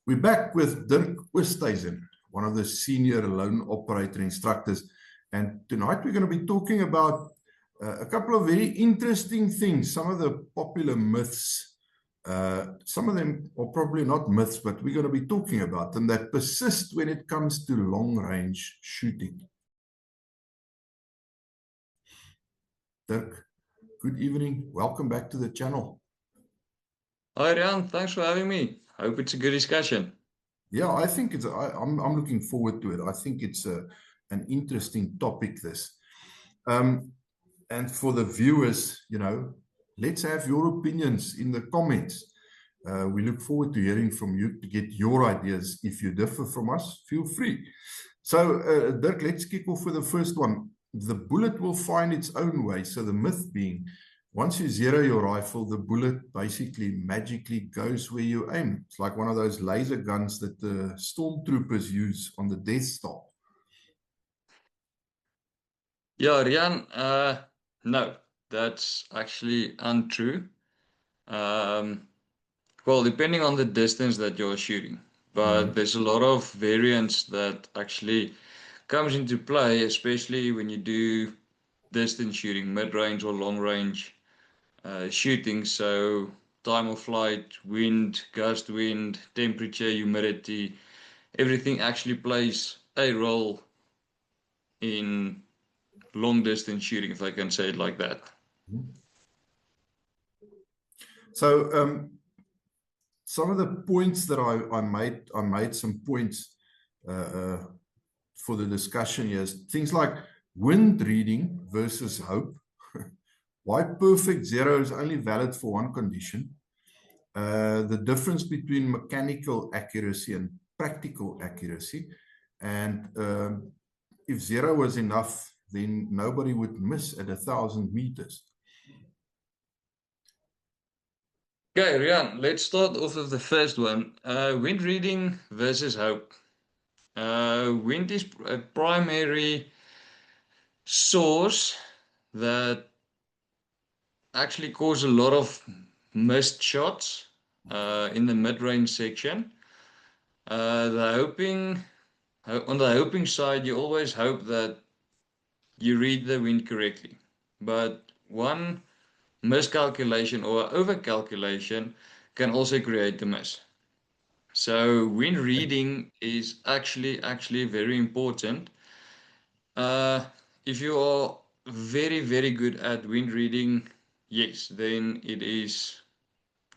We're back with Dirk Oosthuizen, one of the senior loan operator instructors. And tonight we're going to be talking about a couple of very interesting things, some of the popular myths. Some of them are probably not myths, but we're going to be talking about them that persist when it comes to long-range shooting. Dirk, good evening. Welcome back to the channel. Hi, Rian. Thanks for having me. I hope it's a good discussion. Yeah, I think I'm looking forward to it. I think it's an interesting topic, this. And for the viewers, let's have your opinions in the comments. We look forward to hearing from you to get your ideas. If you differ from us, feel free. So, Dirk, let's kick off with the first one. The bullet will find its own way. So the myth being, once you zero your rifle, the bullet basically magically goes where you aim. It's like one of those laser guns that the stormtroopers use on the Death Star. Yeah, Rian, no, that's actually untrue. Well, depending on the distance that you're shooting, but there's a lot of variants that actually comes into play, especially when you do distance shooting, mid-range or long-range shooting. So time of flight, wind, gust wind, temperature, humidity, everything actually plays a role in long distance shooting, if I can say it like that. So, some of the points that I made some points for the discussion here is things like wind reading versus hope. Why perfect zero is only valid for one condition. The difference between mechanical accuracy and practical accuracy. And if zero was enough, then nobody would miss at 1,000 meters. Okay, Rian, let's start off with the first one. Wind reading versus hope. Wind is a primary source that actually cause a lot of missed shots in the mid-range section. On the hoping side, you always hope that you read the wind correctly. But one miscalculation or overcalculation can also create the miss. So wind reading is actually very important. If you are very, very good at wind reading, yes, then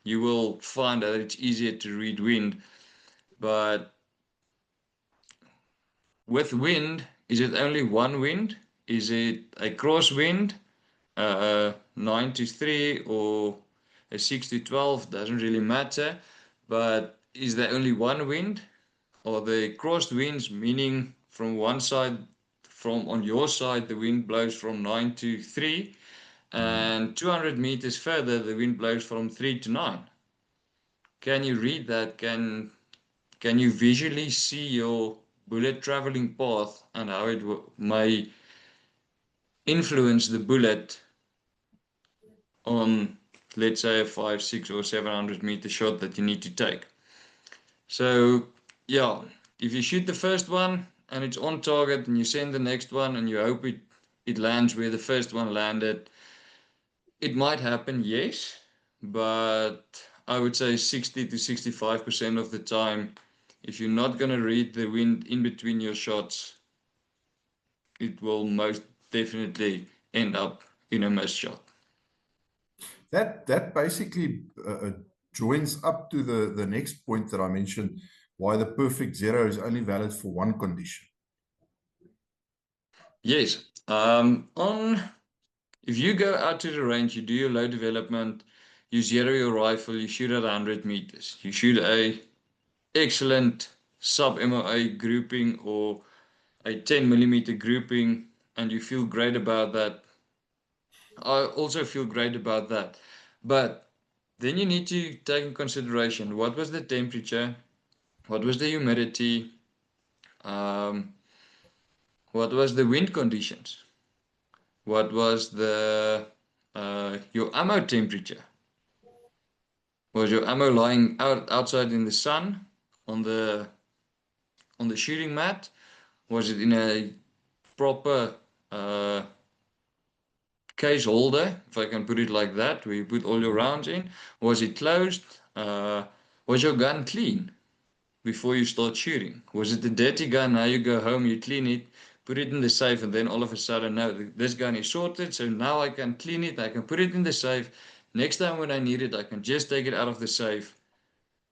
you will find that it's easier to read wind. But with wind, is it only one wind? Is it a crosswind, 9 to 3 or a 6 to 12? Doesn't really matter. But is there only one wind? Or the crossed winds, meaning from one side, on your side, the wind blows from 9 to 3, and 200 meters further, the wind blows from 3 to 9. Can you read that? Can you visually see your bullet traveling path and how it may influence the bullet on, let's say, a 5, 6, or 700 meter shot that you need to take? So, yeah, if you shoot the first one and it's on target and you send the next one and you hope it lands where the first one landed, it might happen, yes, but I would say 60 to 65% of the time, if you're not going to read the wind in between your shots, it will most definitely end up in a missed shot. That basically joins up to the next point that I mentioned, why the perfect zero is only valid for one condition. Yes. If you go out to the range, you do your load development, you zero your rifle, you shoot at 100 meters. You shoot a excellent sub-MOA grouping or a 10 millimeter grouping, and you feel great about that. I also feel great about that. But then you need to take in consideration what was the temperature, what was the humidity, um, what was the wind conditions, what was your ammo temperature. Was your ammo lying outside in the sun, on the shooting mat? Was it in a proper case holder, if I can put it like that, where you put all your rounds in? Was it closed? Was your gun clean before you start shooting? Was it a dirty gun? Now you go home, you clean it, put it in the safe, and then all of a sudden, no, this gun is sorted, so now I can clean it, I can put it in the safe. Next time when I need it, I can just take it out of the safe,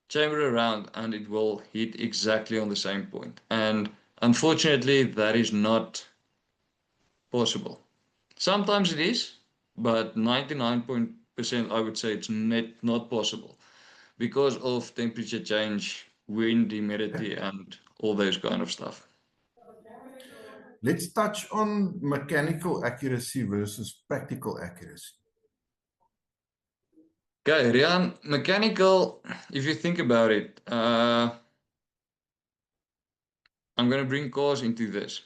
chamber around, and it will hit exactly on the same point. And unfortunately, that is not possible. Sometimes it is, but 99% I would say it's not possible because of temperature change, wind, humidity, and all those kind of stuff. Let's touch on mechanical accuracy versus practical accuracy. Okay, Rian, mechanical, if you think about it, I'm going to bring cars into this.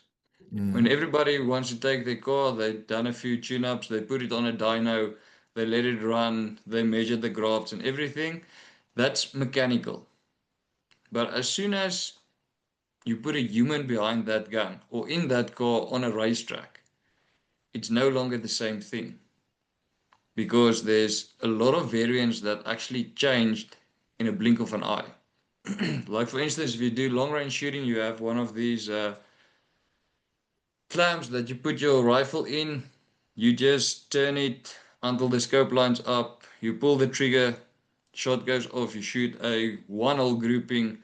When everybody wants to take their car, they've done a few tune-ups, they put it on a dyno, they let it run, they measure the graphs and everything. That's mechanical. But as soon as you put a human behind that gun or in that car on a racetrack, it's no longer the same thing. Because there's a lot of variants that actually changed in a blink of an eye. Like for instance, if you do long range shooting, you have one of these clamps that you put your rifle in, you just turn it until the scope lines up, you pull the trigger, shot goes off, you shoot a one-hole grouping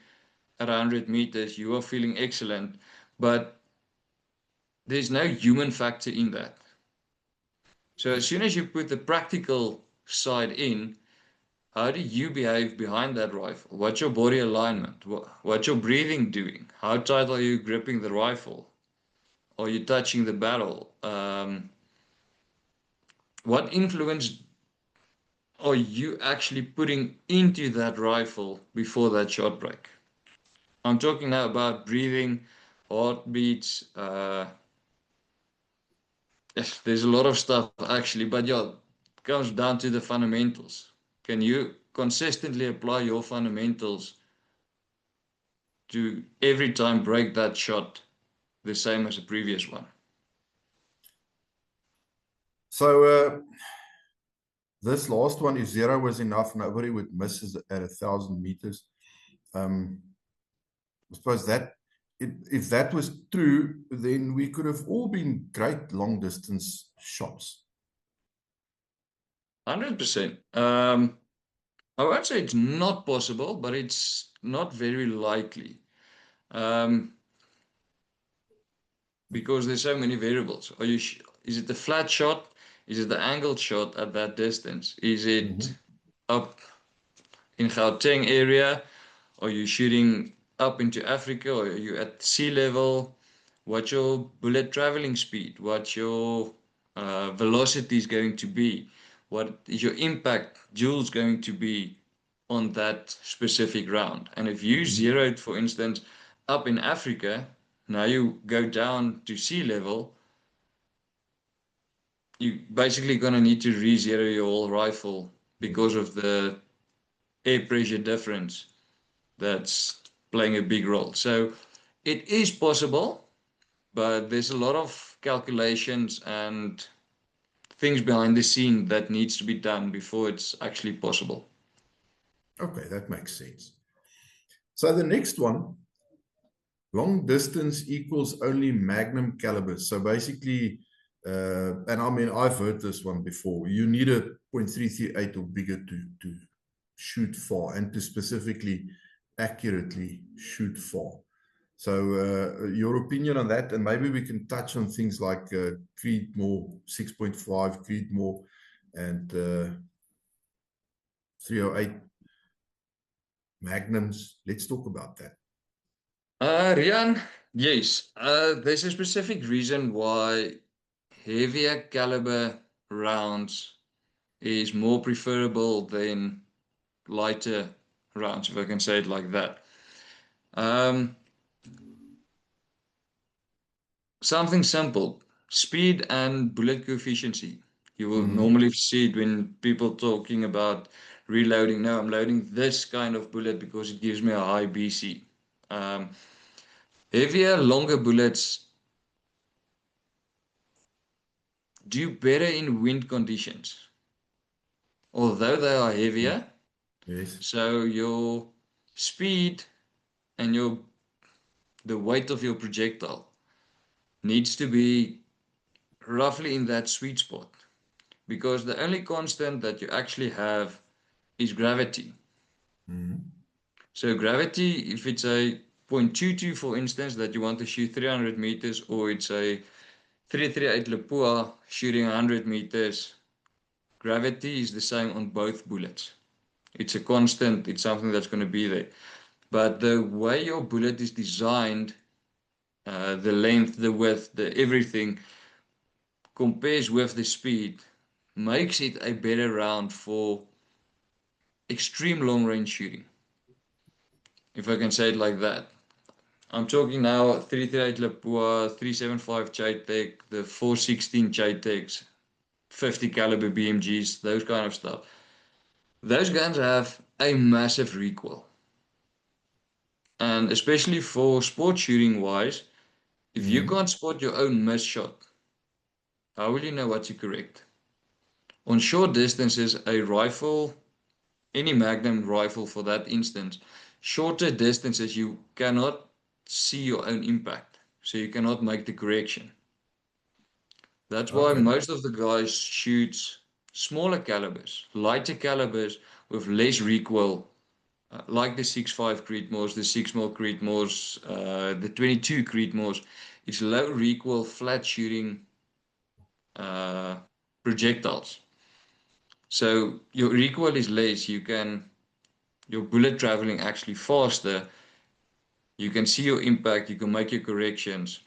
at 100 meters, you are feeling excellent, but there's no human factor in that. So as soon as you put the practical side in, how do you behave behind that rifle? What's your body alignment? What's your breathing doing? How tight are you gripping the rifle? Are you touching the barrel? What influence are you actually putting into that rifle before that shot break? I'm talking now about breathing, heartbeats. There's a lot of stuff actually, but yeah, it comes down to the fundamentals. Can you consistently apply your fundamentals to every time break that shot the same as the previous one? So this last one, if 0 was enough, nobody would miss at 1,000 meters. I suppose that if that was true, then we could have all been great long distance shots. 100%. I won't say it's not possible, but it's not very likely. Because there's so many variables. Is it the flat shot? Is it the angled shot at that distance? Is it up in Gauteng area? Are you shooting up into Africa? Or are you at sea level? What's your bullet traveling speed? What's your velocity is going to be? What is your impact joules going to be on that specific round? And if you zero it, for instance, up in Africa, now you go down to sea level, you're basically going to need to re-zero your whole rifle because of the air pressure difference that's playing a big role. So it is possible, but there's a lot of calculations and things behind the scene that needs to be done before it's actually possible. Okay, that makes sense. So the next one, long distance equals only magnum caliber. So basically, and I mean, I've heard this one before. You need a .338 or bigger to shoot far and to specifically accurately shoot far. So your opinion on that, and maybe we can touch on things like Creedmoor 6.5, Creedmoor, and 308 Magnums. Let's talk about that. Rian, yes, there's a specific reason why heavier caliber rounds is more preferable than lighter rounds, if I can say it like that. Something simple, speed and bullet efficiency. You will normally see it when people talking about reloading. No, I'm loading this kind of bullet because it gives me a high BC. Heavier, longer bullets do better in wind conditions, although they are heavier. Yes. So your speed and the weight of your projectile needs to be roughly in that sweet spot, because the only constant that you actually have is gravity. So gravity, if it's a 0.22, for instance, that you want to shoot 300 meters, or it's a 338 Lapua shooting 100 meters, gravity is the same on both bullets. It's a constant, it's something that's going to be there. But the way your bullet is designed, the length, the width, the everything, compares with the speed, makes it a better round for extreme long range shooting, if I can say it like that. I'm talking now 338 Lapua, 375 Chaitek, the 416 Chaiteks, 50 caliber BMGs, those kind of stuff. Those guns have a massive recoil. And especially for sport shooting wise, if you can't spot your own missed shot, how will you know what to correct? On short distances, a rifle, any Magnum rifle for that instance, shorter distances you cannot see your own impact, so you cannot make the correction. That's why Okay. most of the guys shoot smaller calibers, lighter calibers with less recoil, like the 6.5 Creedmoors, the 6mm Creedmoors, the 22 Creedmoors. It's low recoil, flat shooting projectiles. So your recoil is less, your bullet traveling actually faster, you can see your impact, you can make your corrections.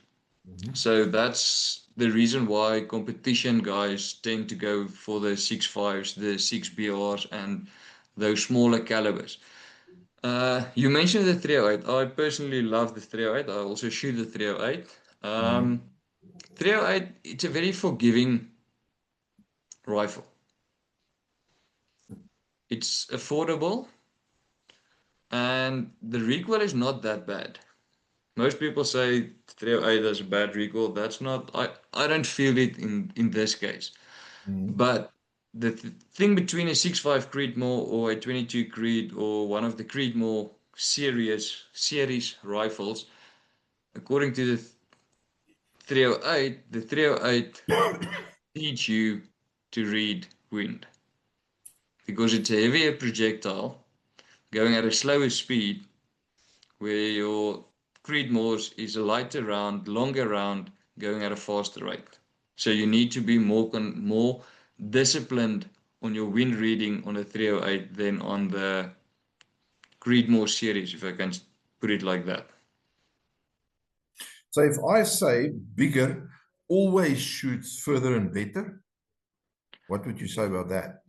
So that's the reason why competition guys tend to go for the 6.5s, the 6BRs, and those smaller calibers. You mentioned the 308. I personally love the 308. I also shoot the 308. 308, it's a very forgiving rifle. It's affordable, and the recoil is not that bad. Most people say 308 has a bad recoil. That's not, I don't feel it in this case. But the thing between a 6.5 Creedmoor or a 22 Creed or one of the Creedmoor series rifles, according to the 308, the 308 teach you to read wind, because it's a heavier projectile going at a slower speed, where your Creedmoors is a lighter round, longer round, going at a faster rate. So you need to be more disciplined on your wind reading on the 308 than on the Creedmoor series, if I can put it like that. So if I say bigger always shoots further and better, what would you say about that?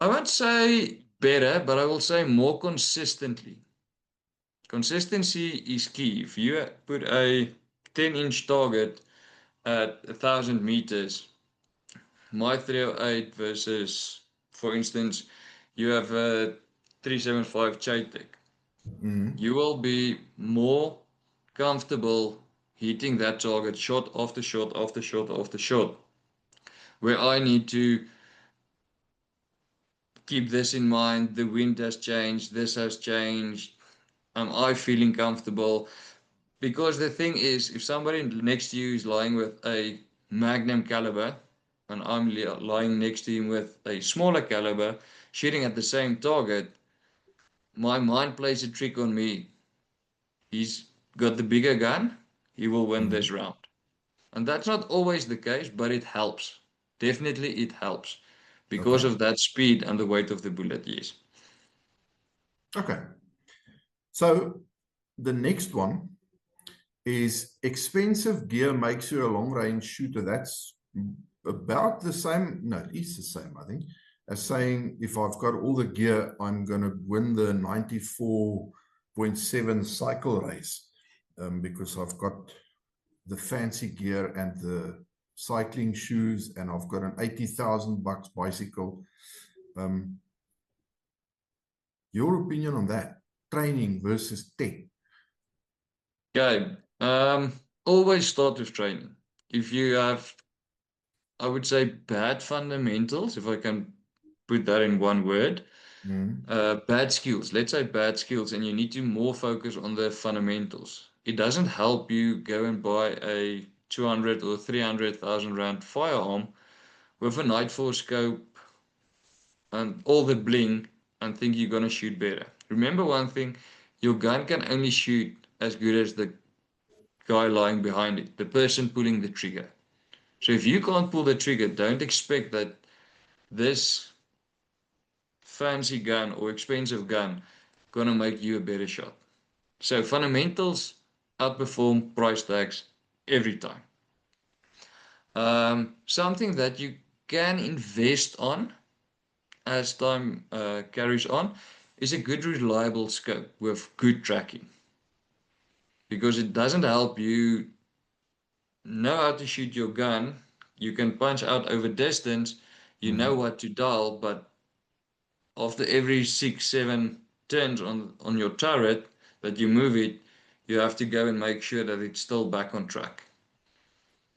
I won't say better, but I will say more consistently. Consistency is key. If you put a 10-inch target at 1,000 meters, my 308 versus, for instance, you have a 375 Chaitek, you will be more comfortable hitting that target shot after shot after shot after shot. Where I need to keep this in mind, the wind has changed, this has changed, am I feeling comfortable? Because the thing is, if somebody next to you is lying with a Magnum caliber, and I'm lying next to him with a smaller caliber, shooting at the same target, my mind plays a trick on me. He's got the bigger gun, he will win this round. And that's not always the case, but it helps. Definitely it helps. Because Okay. of that speed and the weight of the bullet, yes. Okay. So the next one is expensive gear makes you a long range shooter. That's about the same. No, it is the same, I think, as saying if I've got all the gear, I'm going to win the 94.7 cycle race, because I've got the fancy gear and the cycling shoes and I've got an 80,000 bucks bicycle. Your opinion on that? Training versus tech. Okay. Always start with training. If you have, I would say, bad fundamentals, if I can put that in one word, bad skills, let's say bad skills, and you need to more focus on the fundamentals. It doesn't help you go and buy a 200 or 300,000 rand firearm with a Nightforce scope and all the bling and think you're going to shoot better. Remember one thing, your gun can only shoot as good as the guy lying behind it, the person pulling the trigger. So if you can't pull the trigger, don't expect that this fancy gun or expensive gun gonna make you a better shot. So fundamentals outperform price tags every time. Something that you can invest on as time carries on is a good reliable scope with good tracking. Because it doesn't help you know how to shoot your gun. You can punch out over distance, you know what to dial, but after every 6-7 turns on your turret that you move it, you have to go and make sure that it's still back on track.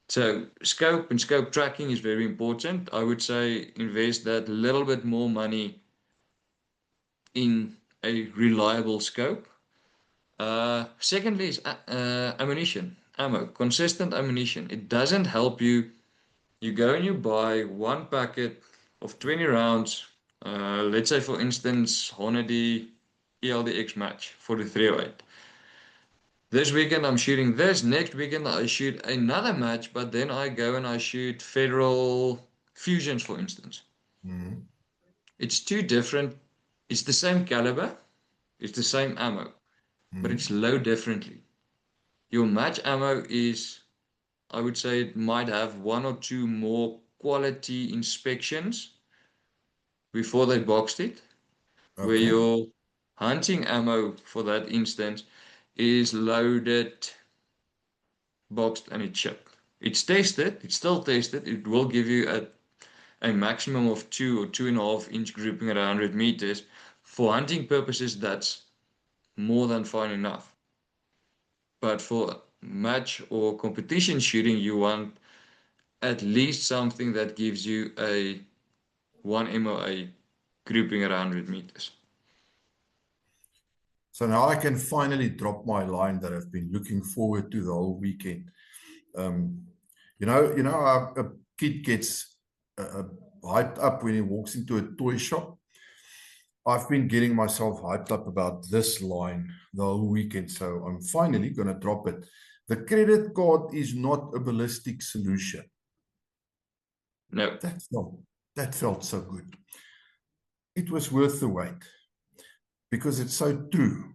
So scope and scope tracking is very important. I would say invest that little bit more money in a reliable scope. Secondly is ammunition, ammo, consistent ammunition. It doesn't help you. You go and you buy one packet of 20 rounds. Let's say, for instance, Hornady ELDX match for the 308. This weekend I'm shooting this. Next weekend I shoot another match, but then I go and I shoot Federal Fusions, for instance. It's two different. It's the same caliber. It's the same ammo, but it's loaded differently. Your match ammo is, I would say, it might have one or two more quality inspections before they boxed it, where your hunting ammo, for that instance, is loaded, boxed, and it's shipped. It's tested, it's still tested. It will give you a maximum of 2 or 2.5 inch grouping at 100 meters. For hunting purposes, that's more than fine enough. But for match or competition shooting, you want at least something that gives you a 1 MOA grouping at 100 meters. So now I can finally drop my line that I've been looking forward to the whole weekend. A kid gets hyped up when he walks into a toy shop. I've been getting myself hyped up about this line the whole weekend, so I'm finally going to drop it. The credit card is not a ballistic solution. No. That felt so good. It was worth the wait because it's so true.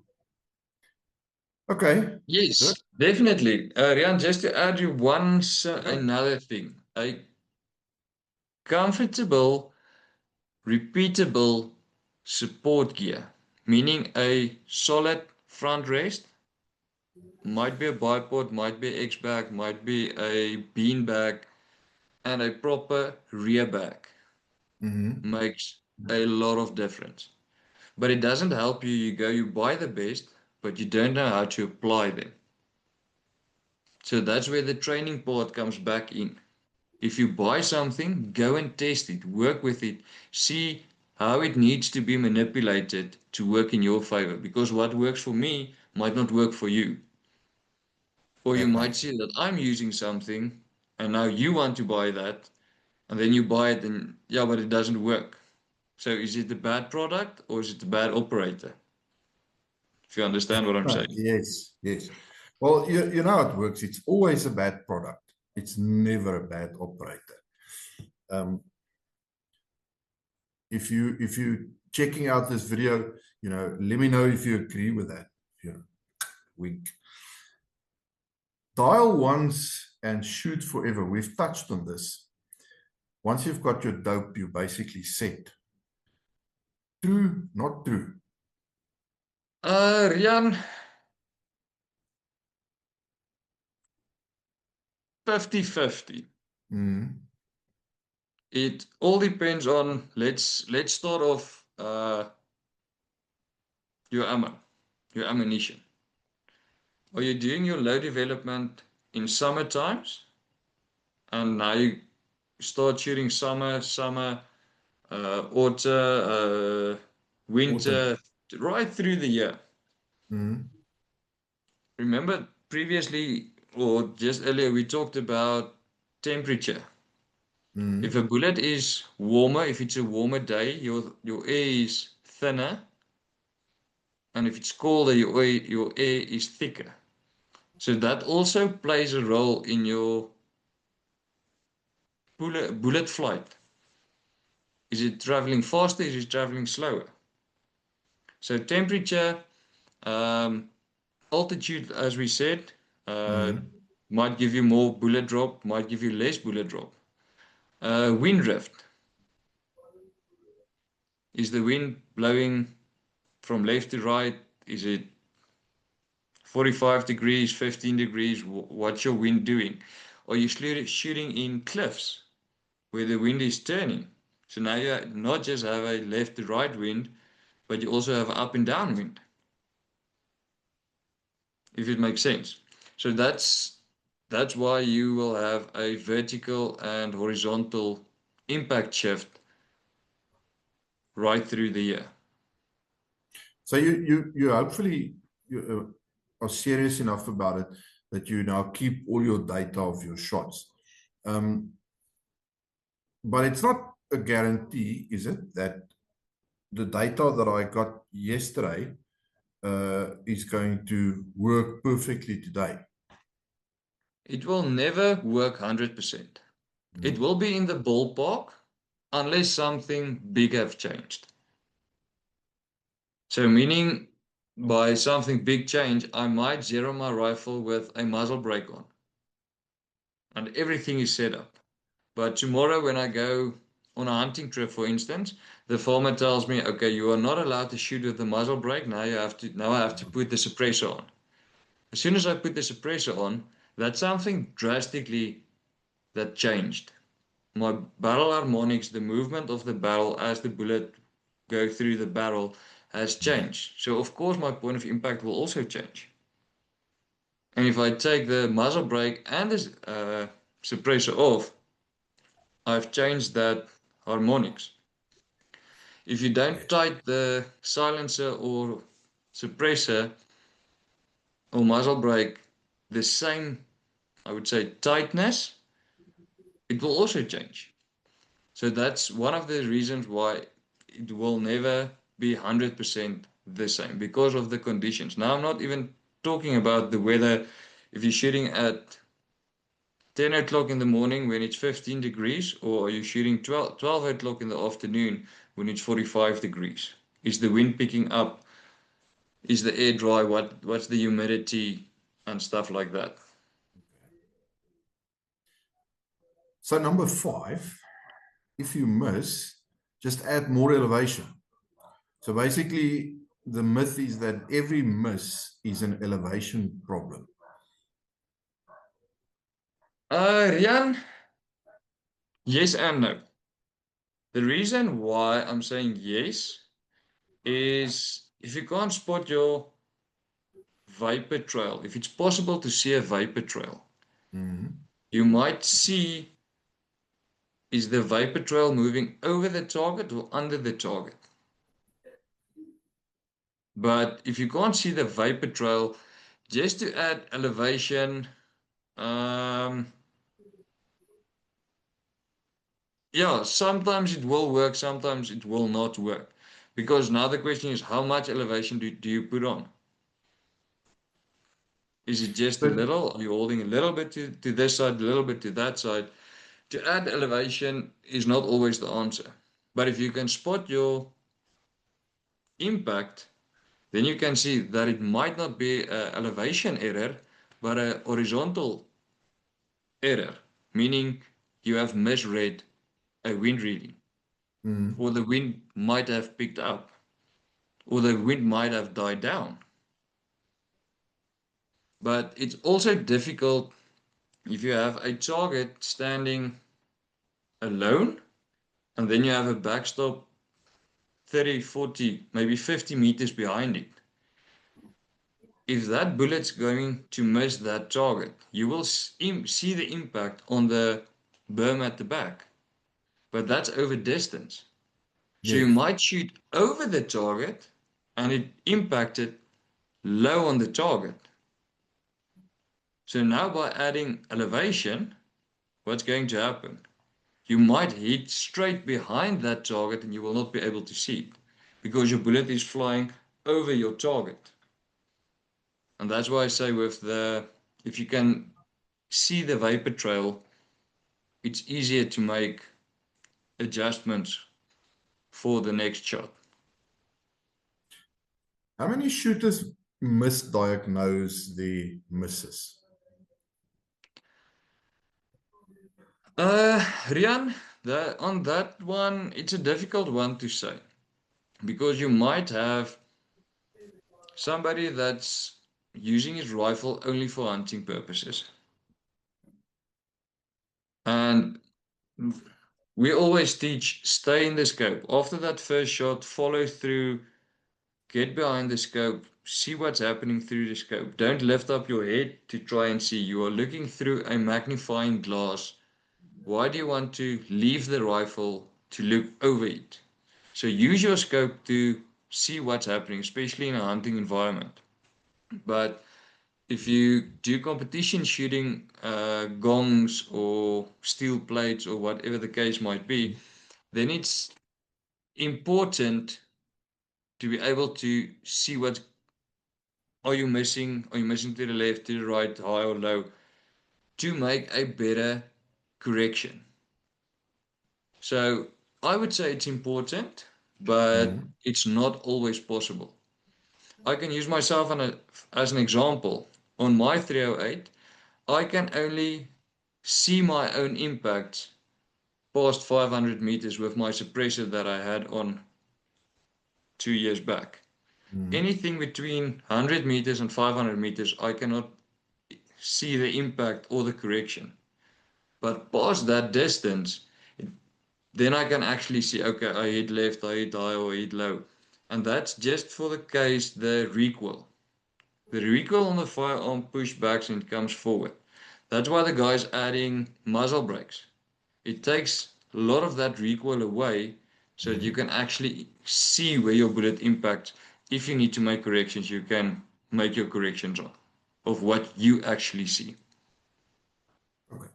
Okay. Yes, good. Definitely. Rian, just to add you another thing. A comfortable, repeatable support gear, meaning a solid front rest, might be a bipod, might be an X-bag, might be a bean bag, and a proper rear bag makes a lot of difference. But it doesn't help you. You buy the best, but you don't know how to apply them. So that's where the training part comes back in. If you buy something, go and test it, work with it, see how it needs to be manipulated to work in your favor. Because what works for me might not work for you. Or you might see that I'm using something and now you want to buy that, and then you buy it and yeah, but it doesn't work. So is it a bad product or is it a bad operator? If you understand what I'm saying. Yes. Well, you know how it works. It's always a bad product. It's never a bad operator. If you checking out this video, let me know if you agree with that. Wink. Dial once and shoot forever. We've touched on this. Once you've got your dope, you're basically set. True, not true? Rian, 50-50. Mm. It all depends on, let's start off your ammo, your ammunition. Are you doing your load development in summer times? And now you start shooting summer, autumn, Autumn. winter, right through the year. Mm. Remember previously, or just earlier, we talked about temperature. If Mm. a bullet is warmer, if it's a warmer day, your air is thinner, and if it's colder, your air is thicker. So that also plays a role in your bullet flight. Is it traveling faster? Is it traveling slower? So temperature, um, altitude, as we said, uh, Mm. might give you more bullet drop, might give you less bullet drop. Wind drift. Is the wind blowing from left to right? Is it 45 degrees, 15 degrees? What's your wind doing? Are you shooting in cliffs where the wind is turning? So now you not just have a left to right wind, but you also have up and down wind, if it makes sense. So that's why you will have a vertical and horizontal impact shift right through the year. So you hopefully are serious enough about it that you now keep all your data of your shots. Um, but it's not a guarantee, is it, that the data that I got yesterday is going to work perfectly today? It will never work 100%. It Mm. will be in the ballpark unless something big have changed. So meaning by something big change, I might zero my rifle with a muzzle brake on and everything is set up. But tomorrow when I go on a hunting trip, for instance, the farmer tells me, okay, you are not allowed to shoot with the muzzle brake. Now I have to put the suppressor on. As soon as I put the suppressor on, that's something drastically that changed. My barrel harmonics, the movement of the barrel as the bullet go through the barrel has changed. So of course my point of impact will also change. And if I take the muzzle brake and the suppressor off, I've changed that harmonics. If you don't Yes. tight the silencer or suppressor or muzzle brake the same, I would say, tightness, it will also change. So that's one of the reasons why it will never be 100% the same because of the conditions. Now, I'm not even talking about the weather. If you're shooting at 10 o'clock in the morning when it's 15 degrees, or are you shooting 12 o'clock in the afternoon when it's 45 degrees? Is the wind picking up? Is the air dry? What's the humidity and stuff like that? So number 5, if you miss, just add more elevation. So basically, the myth is that every miss is an elevation problem. Rian, yes and no. The reason why I'm saying yes is if you can't spot your vapor trail, if it's possible to see a vapor trail, Mm. you might see, is the vapor trail moving over the target or under the target? But if you can't see the vapor trail, just to add elevation, um, yeah, sometimes it will work, sometimes it will not work. Because now the question is, how much elevation do you put on? Is it just a But little? Are you holding a little bit to this side, a little bit to that side? To add elevation is not always the answer. But if you can spot your impact, then you can see that it might not be an elevation error, but a horizontal error, meaning you have misread a wind reading, mm, or the wind might have picked up, or the wind might have died down. But it's also difficult if you have a target standing alone, and then you have a backstop 30, 40, maybe 50 meters behind it, if that bullet's going to miss that target, you will see the impact on the berm at the back. But that's over distance. So you Yes. might shoot over the target and it impacted low on the target. So now by adding elevation, what's going to happen? You might hit straight behind that target and you will not be able to see it because your bullet is flying over your target. And that's why I say if you can see the vapor trail, it's easier to make adjustments for the next shot. How many shooters misdiagnose the misses? Rian, on that one, it's a difficult one to say because you might have somebody that's using his rifle only for hunting purposes. And we always teach stay in the scope. After that first shot, follow through, get behind the scope, see what's happening through the scope. Don't lift up your head to try and see. You are looking through a magnifying glass. Why do you want to leave the rifle to look over it? So use your scope to see what's happening, especially in a hunting environment. But if you do competition shooting, gongs or steel plates or whatever the case might be, then it's important to be able to see what are you missing. Are you missing to the left, to the right, high or low, to make a better correction. So I would say it's important, but it's not always possible. I can use myself as an example. On my 308, I can only see my own impact past 500 meters with my suppressor that I had on 2 years back. Anything between 100 meters and 500 meters, I cannot see the impact or the correction. But past that distance, then I can actually see, okay, I hit left, I hit high, or I hit low. And that's just for the case the recoil. The recoil on the firearm pushbacks and it comes forward. That's why the guy's adding muzzle brakes. It takes a lot of that recoil away so that you can actually see where your bullet impacts. If you need to make corrections, you can make your corrections on of what you actually see. Okay.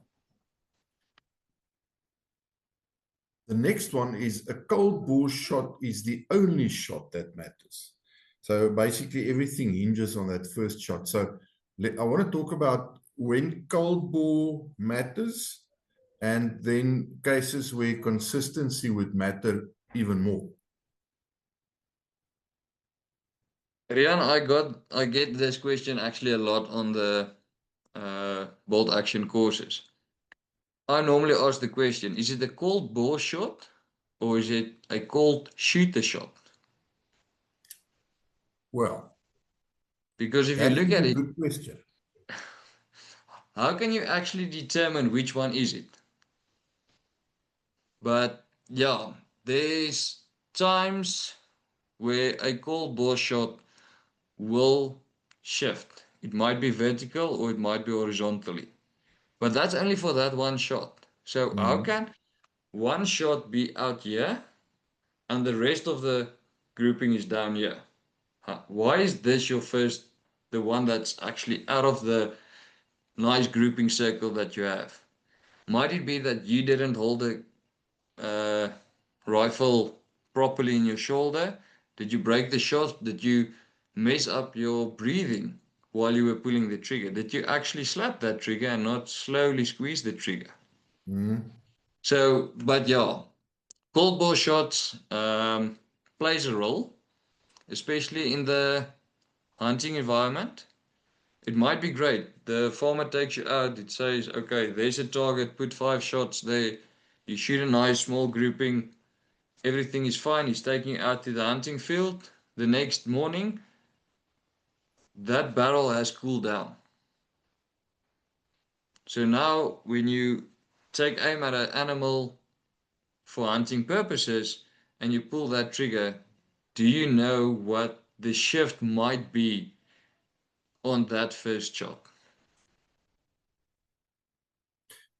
The next one is a cold bore shot is the only shot that matters. So basically everything hinges on that first shot. So I want to talk about when cold bore matters and then cases where consistency would matter even more. Rian, I get this question actually a lot on the bolt action courses. I normally ask the question, is it a cold bore shot or is it a cold shooter shot? Well, Because if you that look is at a it, good question. how can you actually determine which one is it? But yeah, there's times where a cold bore shot will shift. It might be vertical or it might be horizontally. But that's only for that one shot. So how can one shot be out here and the rest of the grouping is down here? Why is this your first, the one that's actually out of the nice grouping circle that you have? Might it be that you didn't hold the rifle properly in your shoulder? Did you break the shot? Did you mess up your breathing while you were pulling the trigger? Did you actually slap that trigger and not slowly squeeze the trigger? So, but yeah, cold bore shots plays a role, especially in the hunting environment. It might be great. The farmer takes you out. It says, okay, there's a target. Put 5 shots there. You shoot a nice small grouping. Everything is fine. He's taking you out to the hunting field. The next morning, that barrel has cooled down. So now when you take aim at an animal for hunting purposes and you pull that trigger, do you know what the shift might be on that first shot?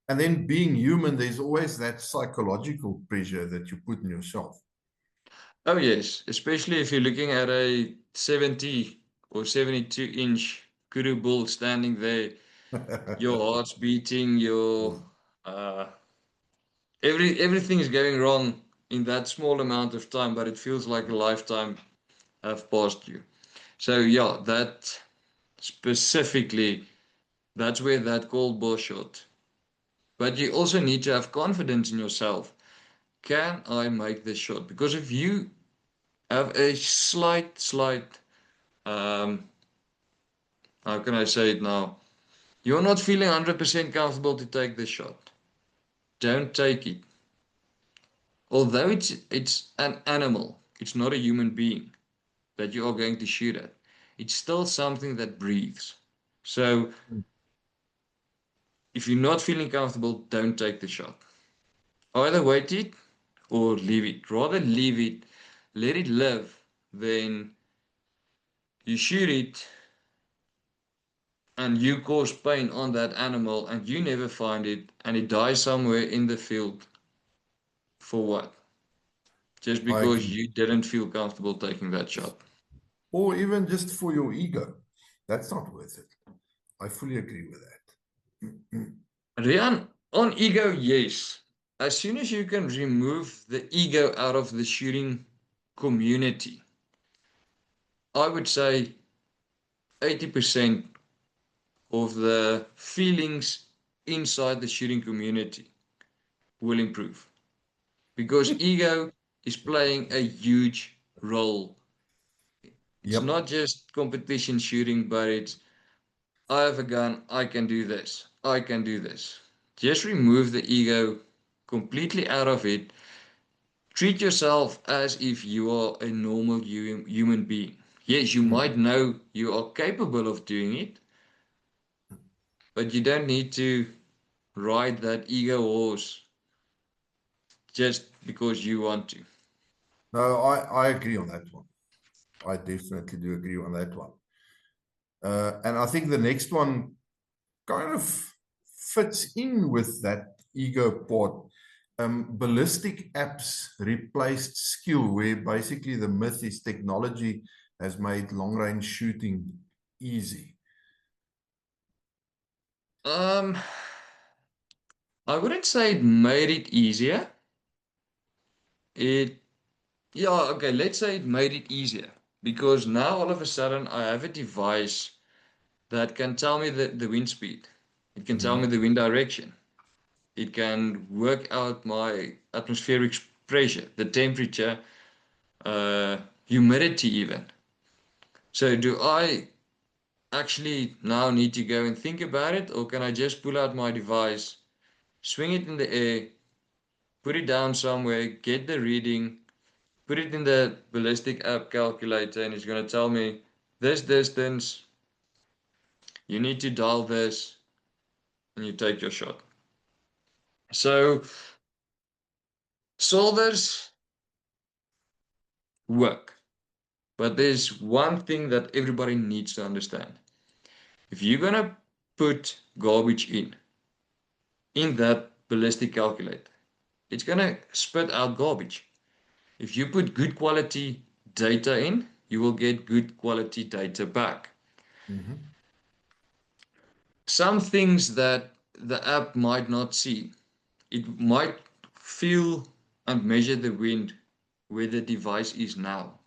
And then being human, there's always that psychological pressure that you put on yourself. Oh yes, especially if you're looking at a 70 or 72-inch kudu bull standing there, your heart's beating, uh, everything is going wrong in that small amount of time, but it feels like a lifetime have passed you. So yeah, that specifically, that's where that cold ball shot. But you also need to have confidence in yourself. Can I make this shot? Because if you have a slight, how can I say it now? You're not feeling 100% comfortable to take this shot. Don't take it. Although it's an animal, it's not a human being that you are going to shoot at. It's still something that breathes. So if you're not feeling comfortable, don't take the shot. Either wait it or leave it. Rather leave it, let it live, than you shoot it and you cause pain on that animal and you never find it and it dies somewhere in the field. For what? Just I because agree. you didn't feel comfortable taking that shot. Or even just for your ego. That's not worth it. I fully agree with that. Rian, on ego, yes. As soon as you can remove the ego out of the shooting community, I would say 80% of the feelings inside the shooting community will improve. Because ego is playing a huge role. It's Yep. not just competition shooting, but it's I have a gun, I can do this, I can do this. Just remove the ego completely out of it. Treat yourself as if you are a normal human being. Yes, you might know you are capable of doing it, but you don't need to ride that ego horse just because you want to. No, I agree on that one. I definitely do agree on that one. And I think the next one kind of fits in with that ego part. Ballistic apps replaced skill, where basically the myth is technology has made long range shooting easy. Um, I wouldn't say it made it easier. It, yeah, okay, let's say it made it easier because now all of a sudden I have a device that can tell me the wind speed. It can tell me the wind direction. It can work out my atmospheric pressure, the temperature, humidity even. So do I actually now need to go and think about it, or can I just pull out my device, swing it in the air, put it down somewhere, get the reading, put it in the ballistic app calculator, and it's going to tell me this distance, you need to dial this, and you take your shot. So solvers work, but there's one thing that everybody needs to understand. If you're going to put garbage in that ballistic calculator, it's going to spit out garbage. If you put good quality data in, you will get good quality data back. Some things that the app might not see, it might feel and measure the wind where the device is now.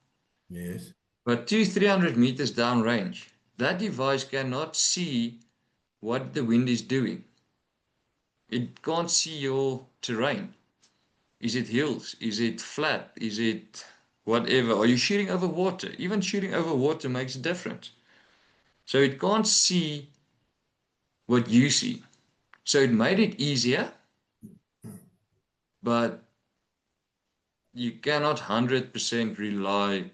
Yes. But 200-300 meters downrange, that device cannot see what the wind is doing. It can't see your terrain. Is it hills? Is it flat? Is it whatever? Are you shooting over water? Even shooting over water makes a difference. So it can't see what you see. So it made it easier, but you cannot 100% rely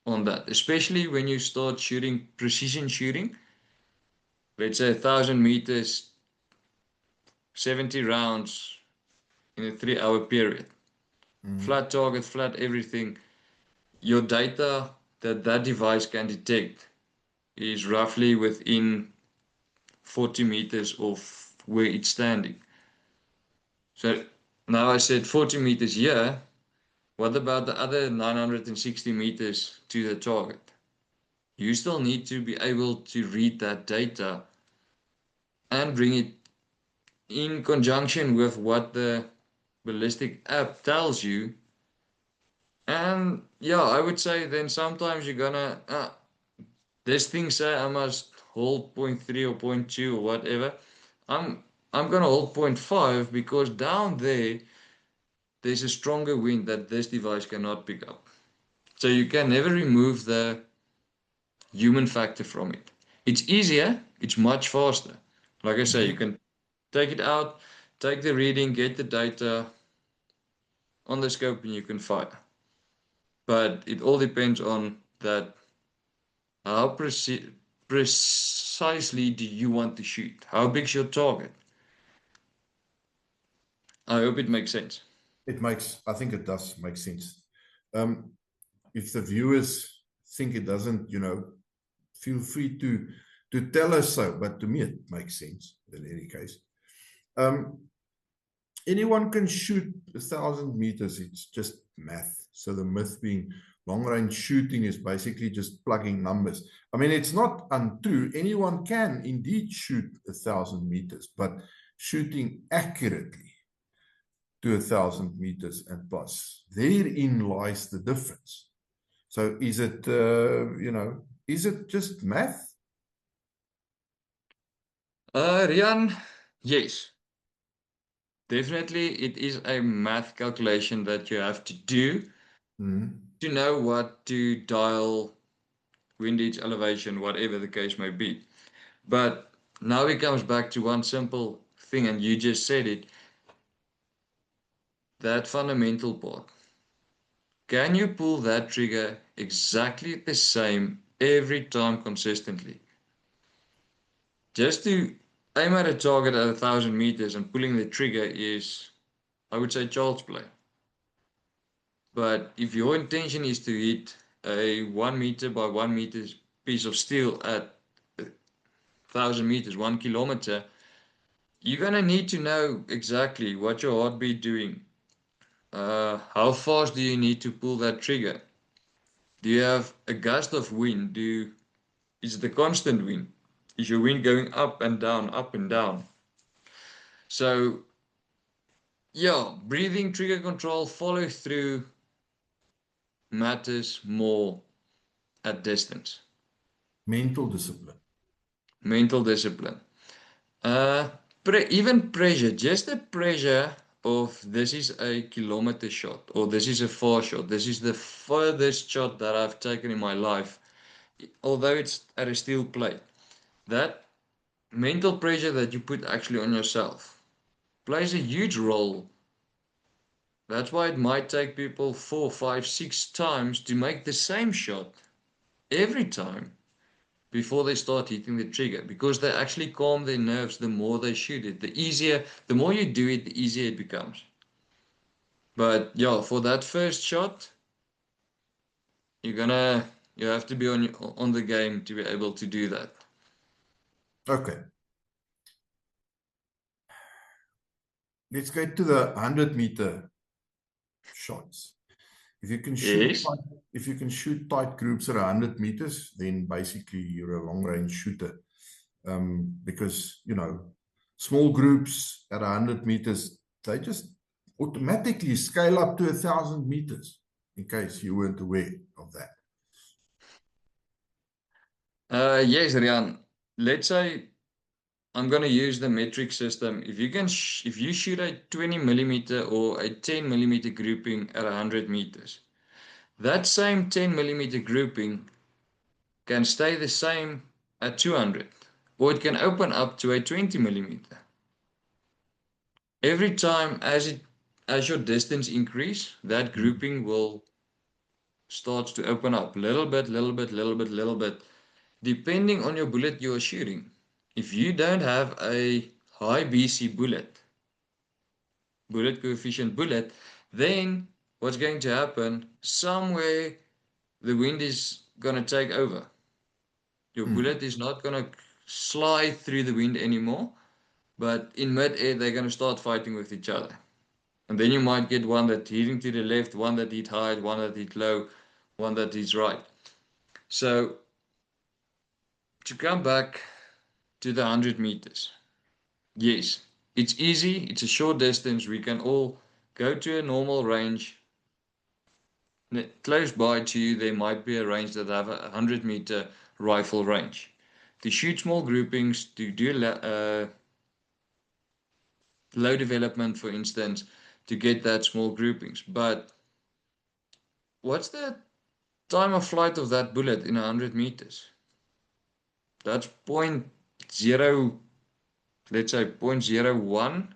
on that, especially when you start shooting precision shooting. Let's say 1,000 meters 70 rounds in a 3-hour period. Flat target, flat everything. Your data that device can detect is roughly within 40 meters of where it's standing. So now I said 40 meters here. What about the other 960 meters to the target? You still need to be able to read that data and bring it in conjunction with what the ballistic app tells you. And yeah, I would say then sometimes you're gonna, this thing say I must hold 0.3 or 0.2 or whatever. I'm gonna hold 0.5 because down there's a stronger wind that this device cannot pick up. So you can never remove the human factor from it. It's easier, it's much faster. Like I say, you can take it out, take the reading, get the data on the scope, and you can fire. But it all depends on that. How precisely do you want to shoot? How big's your target? I hope it makes sense. I think it does make sense. If the viewers think it doesn't, feel free to tell us so, but to me it makes sense in any case. Anyone can shoot 1,000 meters, it's just math. So the myth being long range shooting is basically just plugging numbers. I mean, it's not untrue. Anyone can indeed shoot 1,000 meters, but shooting accurately to 1,000 meters and plus, therein lies the difference. So is it, is it just math? Rian, yes. Definitely, it is a math calculation that you have to do to know what to dial, windage, elevation, whatever the case may be. But now it comes back to one simple thing, and you just said it, that fundamental part. Can you pull that trigger exactly the same every time consistently? Just to aim at a target at 1,000 meters and pulling the trigger is, I would say, child's play. But if your intention is to hit a 1 meter by 1 meter piece of steel at 1,000 meters, 1 kilometer, you're gonna need to know exactly what your heartbeat doing. How fast do you need to pull that trigger? Do you have a gust of wind? Is it a constant wind? Is your wind going up and down, up and down? So yeah, breathing, trigger control, follow through matters more at distance. Mental discipline. Mental discipline. Even pressure, just the pressure of this is a kilometer shot, or this is a far shot, this is the furthest shot that I've taken in my life, although it's at a steel plate. That mental pressure that you put actually on yourself plays a huge role. That's why it might take people 4, 5, 6 times to make the same shot every time before they start hitting the trigger, because they actually calm their nerves the more they shoot it. The more you do it, the easier it becomes. But yeah, for that first shot, you have to be on the game to be able to do that. Okay. Let's go to the 100-meter shots. If you can shoot, Yes. if you can shoot tight groups at 100 meters, then basically you're a long-range shooter. Because small groups at 100 meters, they just automatically scale up to 1,000 meters. In case you weren't aware of that. Yes, Rian. Let's say I'm going to use the metric system. If you shoot a 20 millimeter or a 10 millimeter grouping at 100 meters, that same 10 millimeter grouping can stay the same at 200, or it can open up to a 20 millimeter. Every time as your distance increase, that grouping will start to open up little bit, little bit, little bit, little bit, depending on your bullet you are shooting. If you don't have a high BC bullet, bullet coefficient bullet, then what's going to happen? Somewhere the wind is going to take over. Your bullet is not going to slide through the wind anymore, but in mid-air, they're going to start fighting with each other. And then you might get one that hitting to the left, one that hit high, one that hit low, one that hits right. So to come back to the 100 meters, yes, it's easy. It's a short distance. We can all go to a normal range. Close by to you, there might be a range that have a 100-meter rifle range. To shoot small groupings, to do low development, for instance, to get that small groupings. But what's the time of flight of that bullet in 100 meters? That's 0.0, let's say 0.01.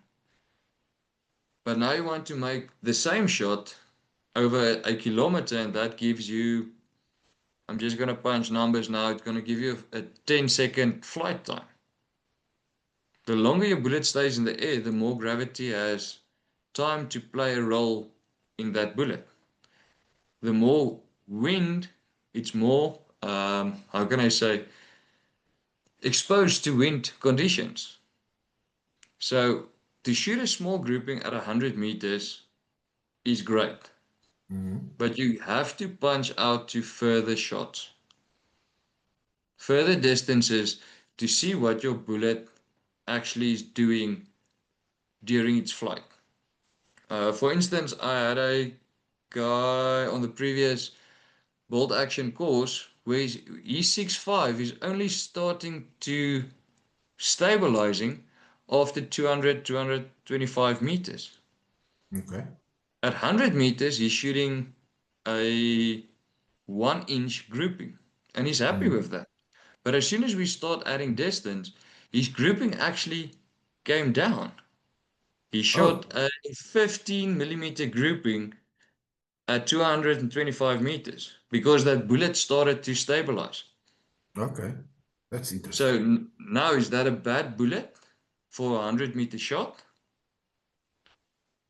But now you want to make the same shot over a kilometer, and that gives you, I'm just going to punch numbers now, it's going to give you a 10-second flight time. The longer your bullet stays in the air, the more gravity has time to play a role in that bullet. The more wind, it's more, how can I say, exposed to wind conditions. So to shoot a small grouping at 100 meters is great. But you have to punch out to further shots, further distances, to see what your bullet actually is doing during its flight. For instance, I had a guy on the previous bolt action course where his 6.5 is only starting to stabilizing after 200, 225 meters. Okay. At 100 meters, he's shooting a 1-inch grouping, and he's happy with that. But as soon as we start adding distance, his grouping actually came down. He shot a 15 millimeter grouping at 225 meters because that bullet started to stabilize. Okay. That's interesting. So now, is that a bad bullet for a 100-meter shot?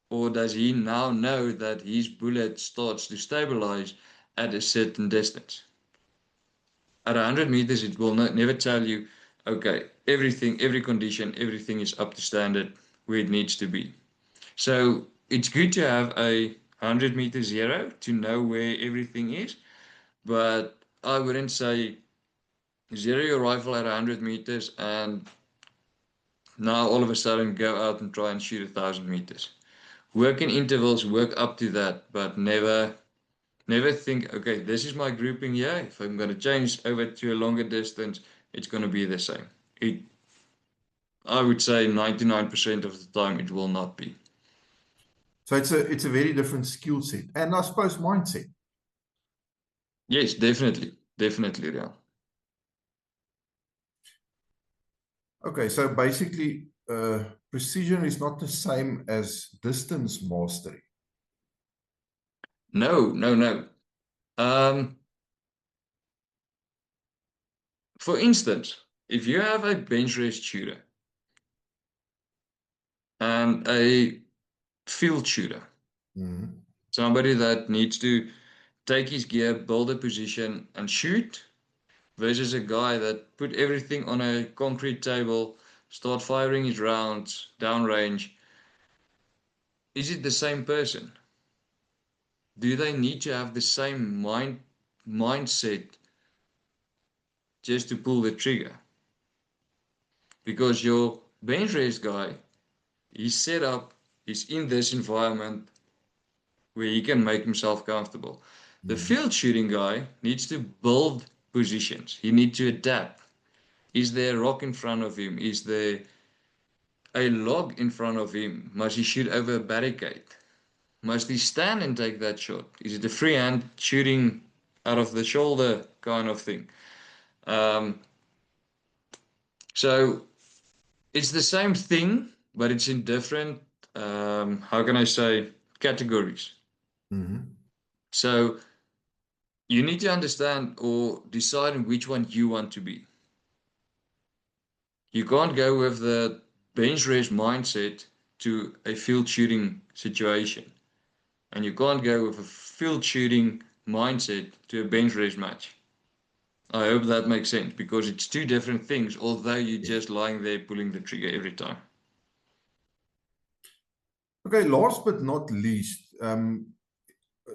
Or does he now know that his bullet starts to stabilize at a certain distance? At 100 meters, it will never tell you, okay, everything, every condition, everything is up to standard where it needs to be. So it's good to have a 100-meter zero to know where everything is, but I wouldn't say zero your rifle at 100 meters and now all of a sudden go out and try and shoot 1,000 meters. Work in intervals, work up to that, but never think, okay, this is my grouping here. If I'm going to change over to a longer distance, it's going to be the same. I would say 99% of the time it will not be. So it's a very different skill set, and I suppose mindset. Yes, definitely, yeah. Okay, so basically, precision is not the same as distance mastery. No. For instance, if you have a bench rest shooter and a field shooter, somebody that needs to take his gear, build a position, and shoot, versus a guy that put everything on a concrete table, start firing his rounds downrange, is it the same person? Do they need to have the same mindset just to pull the trigger? Because your bench race guy, he's set up, he's in this environment where he can make himself comfortable. The field shooting guy needs to build positions. He needs to adapt. Is there a rock in front of him? Is there a log in front of him? Must he shoot over a barricade? Must he stand and take that shot? Is it a freehand shooting out of the shoulder kind of thing? So it's the same thing, but it's in different, how can I say, categories. So you need to understand or decide which one you want to be. You can't go with the bench race mindset to a field shooting situation. And you can't go with a field shooting mindset to a bench rest match. I hope that makes sense, because it's two different things, although you're just lying there pulling the trigger every time. Okay, last but not least,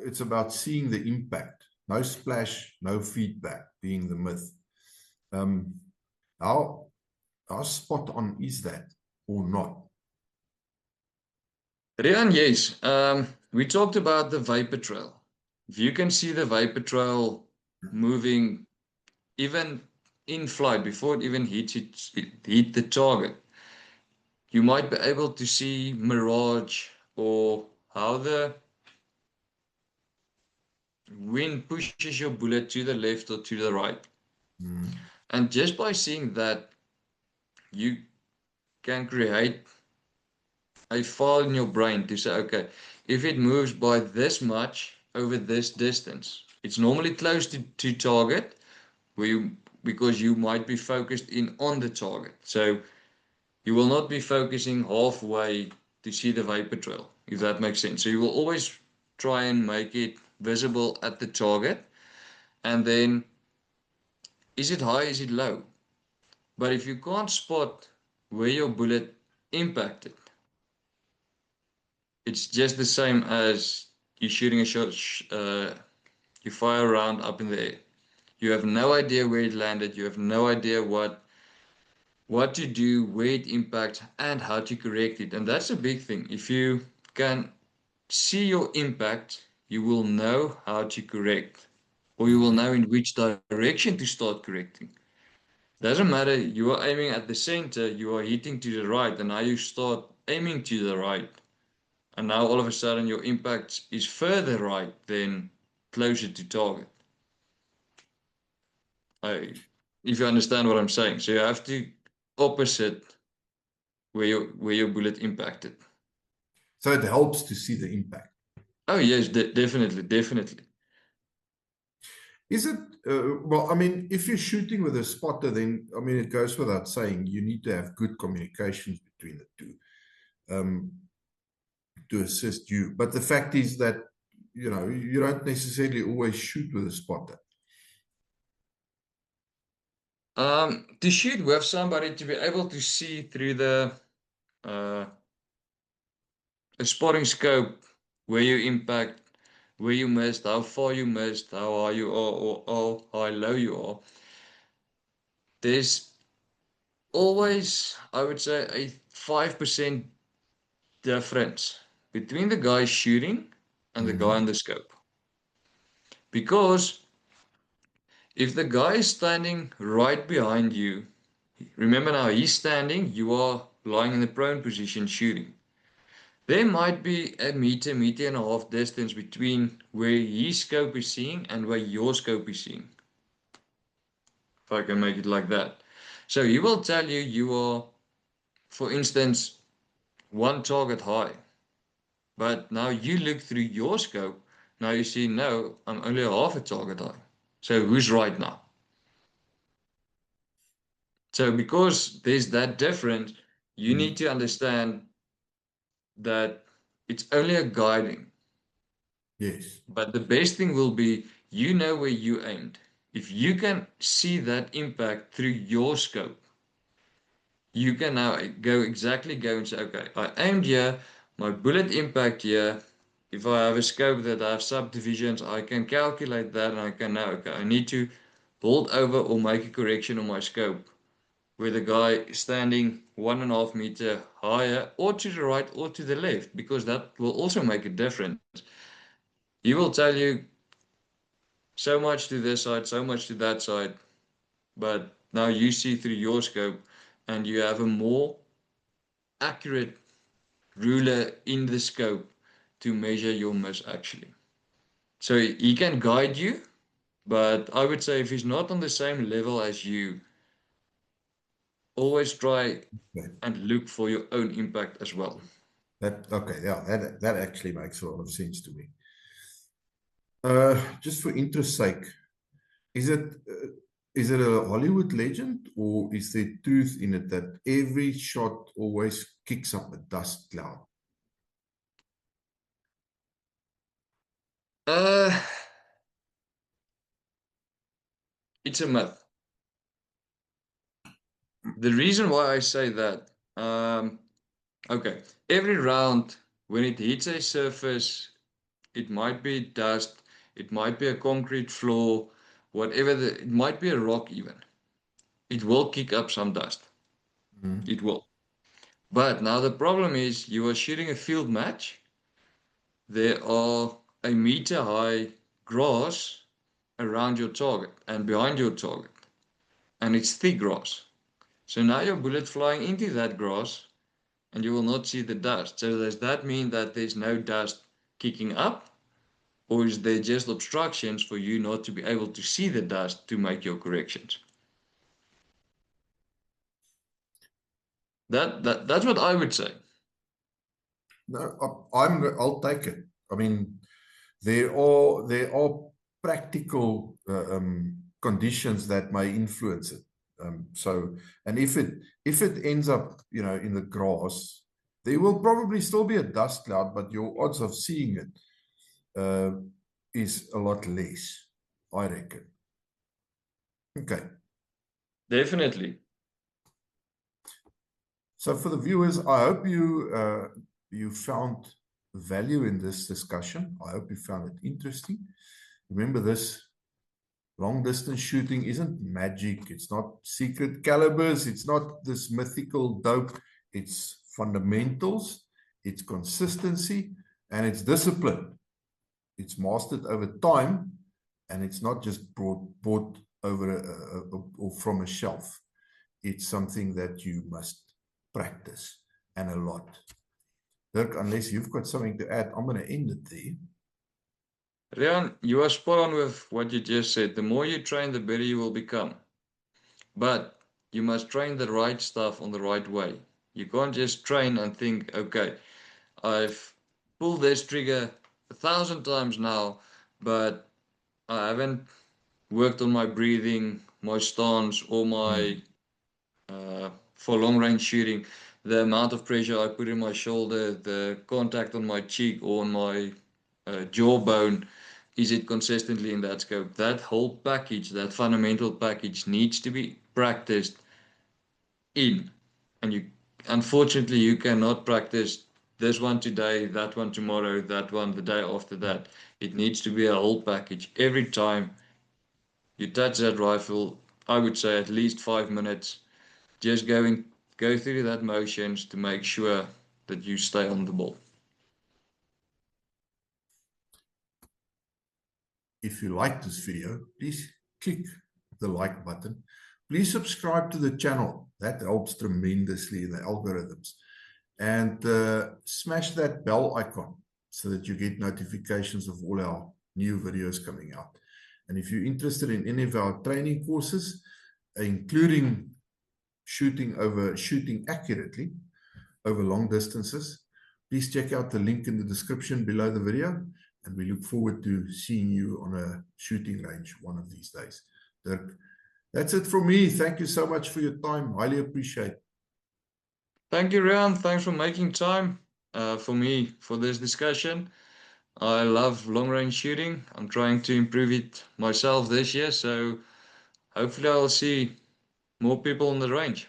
it's about seeing the impact. No splash, no feedback being the myth. How spot on is that or not? Rian, yes. We talked about the vapor trail. If you can see the vapor trail moving even in flight before it even hit the target, you might be able to see mirage or how the wind pushes your bullet to the left or to the right. And just by seeing that, you can create a file in your brain to say, okay, if it moves by this much over this distance, it's normally close to target, because you might be focused in on the target. So you will not be focusing halfway to see the vapor trail, if that makes sense. So you will always try and make it visible at the target. And then, is it high, is it low? But if you can't spot where your bullet impacted, it's just the same as you shooting a shot, you fire a round up in the air. You have no idea where it landed. You have no idea what to do, where it impacts, and how to correct it. And that's a big thing. If you can see your impact, you will know how to correct, or you will know in which direction to start correcting. Doesn't matter, you are aiming at the center, you are hitting to the right, and now you start aiming to the right. And now all of a sudden your impact is further right than closer to target. If you understand what I'm saying. So you have to opposite where your bullet impacted. So it helps to see the impact. Oh yes, definitely. Is it, well, I mean, if you're shooting with a spotter, then, I mean, it goes without saying, you need to have good communications between the two to assist you. But the fact is that, you know, you don't necessarily always shoot with a spotter. To shoot with somebody, to be able to see through the a spotting scope, where you impact, where you missed, how far you missed, how high you are, or how low you are. There's always, I would say, a 5% difference between the guy shooting and the guy on the scope. Because if the guy is standing right behind you, remember now, he's standing, you are lying in the prone position shooting. There might be a meter and a half distance between where his scope is seeing and where your scope is seeing. If I can make it like that. So he will tell you you are, for instance, one target high. But now you look through your scope, now you see, no, I'm only half a target high. So who's right now? So because there's that difference, you need to understand that it's only a guiding. Yes. But the best thing will be, you know where you aimed. If you can see that impact through your scope, you can now go and say, okay, I aimed here, my bullet impact here. If I have a scope that I have subdivisions, I can calculate that, and I can now, okay, I need to hold over or make a correction on my scope where the guy is standing 1.5 meters higher, or to the right or to the left, because that will also make a difference. He will tell you so much to this side, so much to that side, but now you see through your scope and you have a more accurate ruler in the scope to measure your miss actually. So he can guide you, but I would say if he's not on the same level as you, always try and look for your own impact as well. Okay, yeah, that actually makes a lot of sense to me. Just for interest's sake, is is it a Hollywood legend, or is there truth in it that every shot always kicks up a dust cloud? It's a myth. The reason why I say that, okay, every round when it hits a surface, it might be dust, it might be a concrete floor, whatever it might be a rock even. It will kick up some dust. It will. But now the problem is you are shooting a field match. There are 1 meter high grass around your target and behind your target. And it's thick grass. So now your bullet flying into that grass and you will not see the dust. So does that mean that there's no dust kicking up? Or is there just obstructions for you not to be able to see the dust to make your corrections? That's what I would say. No, I'll take it. I mean, there are practical conditions that may influence it. So, and if it ends up, in the grass, there will probably still be a dust cloud, but your odds of seeing it is a lot less, I reckon. Okay. Definitely. So for the viewers, I hope you found value in this discussion. I hope you found it interesting. Remember, this long distance shooting isn't magic. It's not secret calibers. It's not this mythical dope. It's fundamentals. It's consistency, and it's discipline. It's mastered over time, and it's not just bought over or from a shelf. It's something that you must practice, and a lot. Dirk, unless you've got something to add, I'm going to end it there. Riaan, you are spot on with what you just said. The more you train, the better you will become. But you must train the right stuff on the right way. You can't just train and think, okay, I've pulled this trigger 1,000 times now, but I haven't worked on my breathing, my stance, or my for long range shooting, the amount of pressure I put in my shoulder, the contact on my cheek or on my jawbone, is it consistently in that scope? That whole package, that fundamental package, needs to be practiced in. And unfortunately, you cannot practice this one today, that one tomorrow, that one the day after that. It needs to be a whole package. Every time you touch that rifle, I would say at least 5 minutes, just go through that motions to make sure that you stay on the ball. If you like this video, please click the like button. Please subscribe to the channel. That helps tremendously in the algorithms. And smash that bell icon so that you get notifications of all our new videos coming out. And if you're interested in any of our training courses, including shooting accurately over long distances, please check out the link in the description below the video. And we look forward to seeing you on a shooting range one of these days. Dirk, that's it from me. Thank you so much for your time. Highly appreciate it. Thank you, Riaan. Thanks for making time for me for this discussion. I love long range shooting. I'm trying to improve it myself this year, so hopefully I'll see more people on the range.